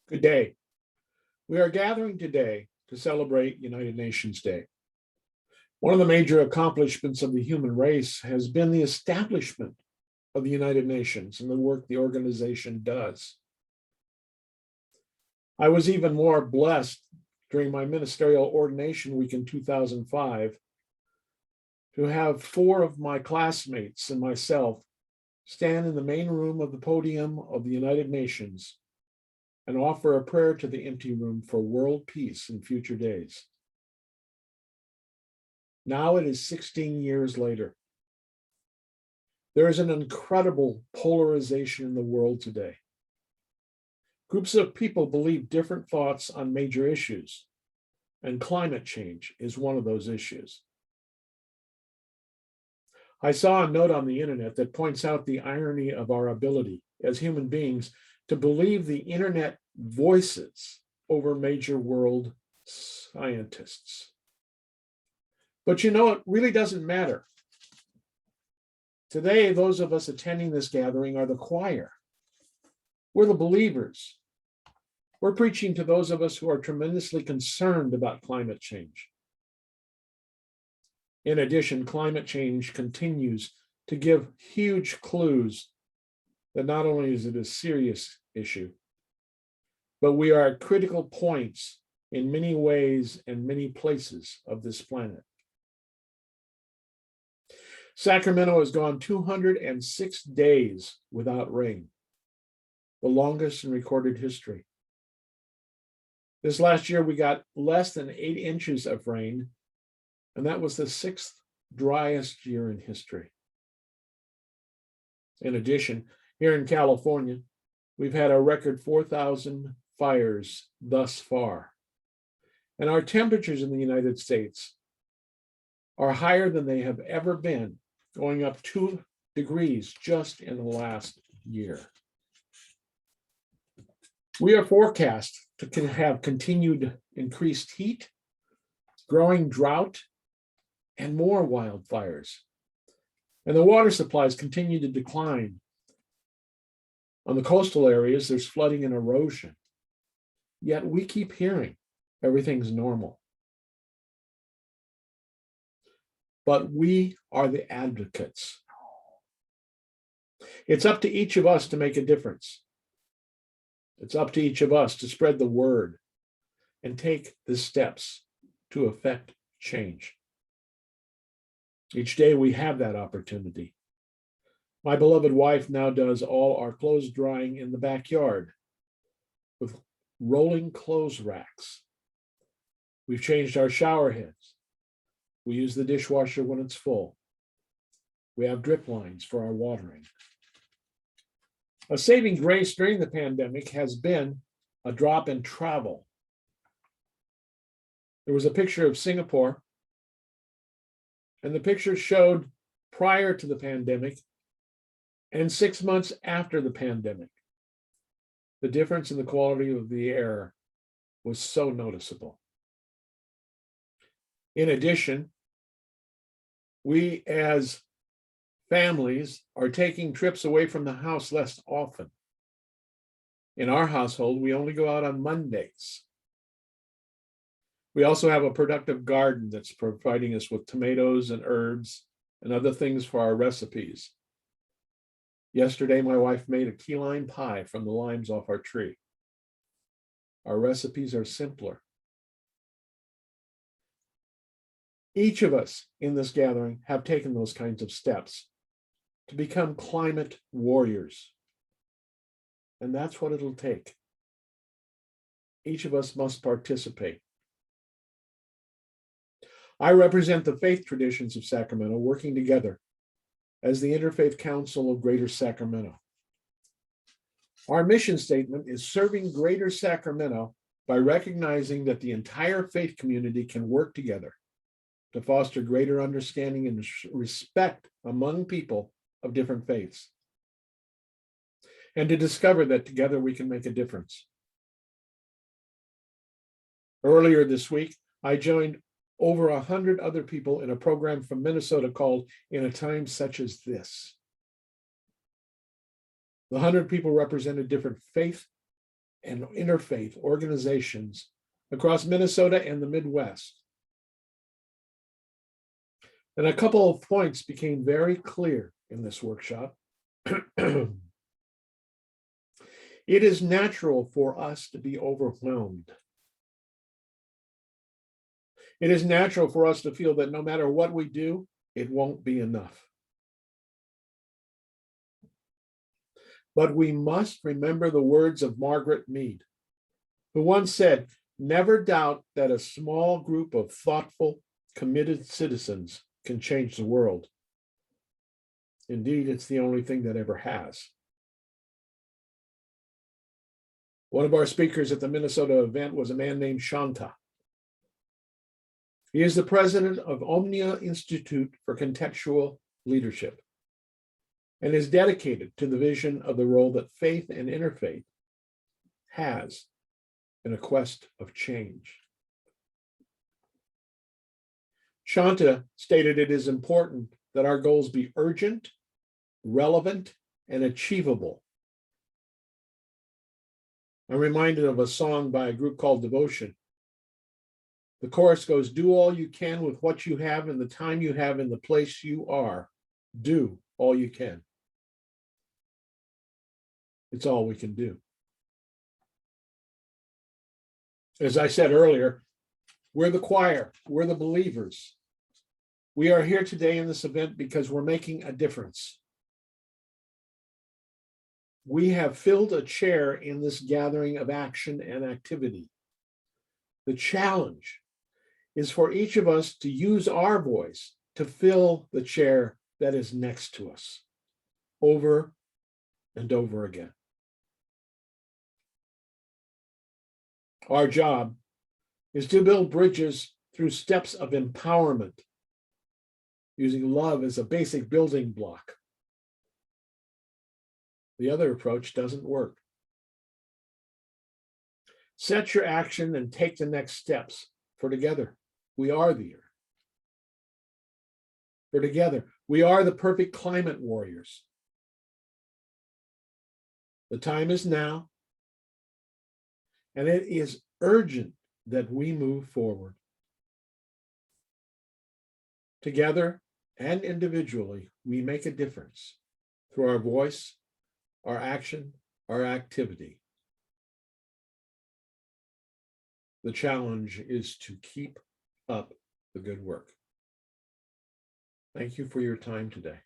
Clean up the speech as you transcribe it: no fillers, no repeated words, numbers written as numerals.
Good day. We are gathering today to celebrate United Nations Day. One of the major accomplishments of the human race has been the establishment of the United Nations and the work the organization does. I was even more blessed during my ministerial ordination week in 2005 to have four of my classmates and myself stand in the main room of the podium of the United Nations and offer a prayer to the empty room for world peace in future days. Now it is 16 years later. There is an incredible polarization in the world today. Groups of people believe different thoughts on major issues, and climate change is one of those issues. I saw a note on the internet that points out the irony of our ability as human beings to believe the internet voices over major world scientists. But it really doesn't matter. Today, those of us attending this gathering are the choir. We're the believers. We're preaching to those of us who are tremendously concerned about climate change. In addition, climate change continues to give huge clues that not only is it a serious issue, but we are at critical points in many ways and many places of this planet. Sacramento has gone 206 days without rain, the longest in recorded history. This last year, we got less than 8 inches of rain, and that was the 6th driest year in history. In addition, here in California, we've had a record 4,000 fires thus far. And our temperatures in the United States are higher than they have ever been, going up 2 degrees just in the last year. We are forecast to have continued increased heat, growing drought, and more wildfires. And the water supplies continue to decline. On the coastal areas, there's flooding and erosion. Yet we keep hearing everything's normal. But we are the advocates. It's up to each of us to make a difference. It's up to each of us to spread the word and take the steps to effect change. Each day we have that opportunity. My beloved wife now does all our clothes drying in the backyard with rolling clothes racks. We've changed our shower heads. We use the dishwasher when it's full. We have drip lines for our watering. A saving grace during the pandemic has been a drop in travel. There was a picture of Singapore, and the picture showed prior to the pandemic and 6 months after the pandemic. The difference in the quality of the air was so noticeable. In addition, we as families are taking trips away from the house less often. In our household, we only go out on Mondays. We also have a productive garden that's providing us with tomatoes and herbs and other things for our recipes. Yesterday, my wife made a key lime pie from the limes off our tree. Our recipes are simpler. Each of us in this gathering have taken those kinds of steps to become climate warriors. And that's what it'll take. Each of us must participate. I represent the faith traditions of Sacramento working together as the Interfaith Council of Greater Sacramento. Our mission statement is serving Greater Sacramento by recognizing that the entire faith community can work together to foster greater understanding and respect among people of different faiths, and to discover that together we can make a difference. Earlier this week, I joined over 100 other people in a program from Minnesota called In a Time Such as This. The 100 people represented different faith and interfaith organizations across Minnesota and the Midwest. And a couple of points became very clear in this workshop. It is natural for us to be overwhelmed. It is natural for us to feel that no matter what we do, it won't be enough. But we must remember the words of Margaret Mead, who once said, "Never doubt that a small group of thoughtful, committed citizens can change the world. Indeed, it's the only thing that ever has." One of our speakers at the Minnesota event was a man named Shanta. He is the president of Omnia Institute for Contextual Leadership and is dedicated to the vision of the role that faith and interfaith has in a quest of change. Shanta stated it is important that our goals be urgent, relevant, and achievable. I'm reminded of a song by a group called Devotion. The chorus goes, "Do all you can with what you have in the time you have in the place you are. Do all you can." It's all we can do. As I said earlier, we're the choir, we're the believers. We are here today in this event because we're making a difference. We have filled a chair in this gathering of action and activity. The challenge is for each of us to use our voice to fill the chair that is next to us over and over again. Our job is to build bridges through steps of empowerment, using love as a basic building block. The other approach doesn't work. Set your action and take the next steps, for together we are the earth. For together we are the perfect climate warriors. The time is now, and it is urgent that we move forward. Together and individually, we make a difference through our voice, our action, our activity. The challenge is to keep up the good work. Thank you for your time today.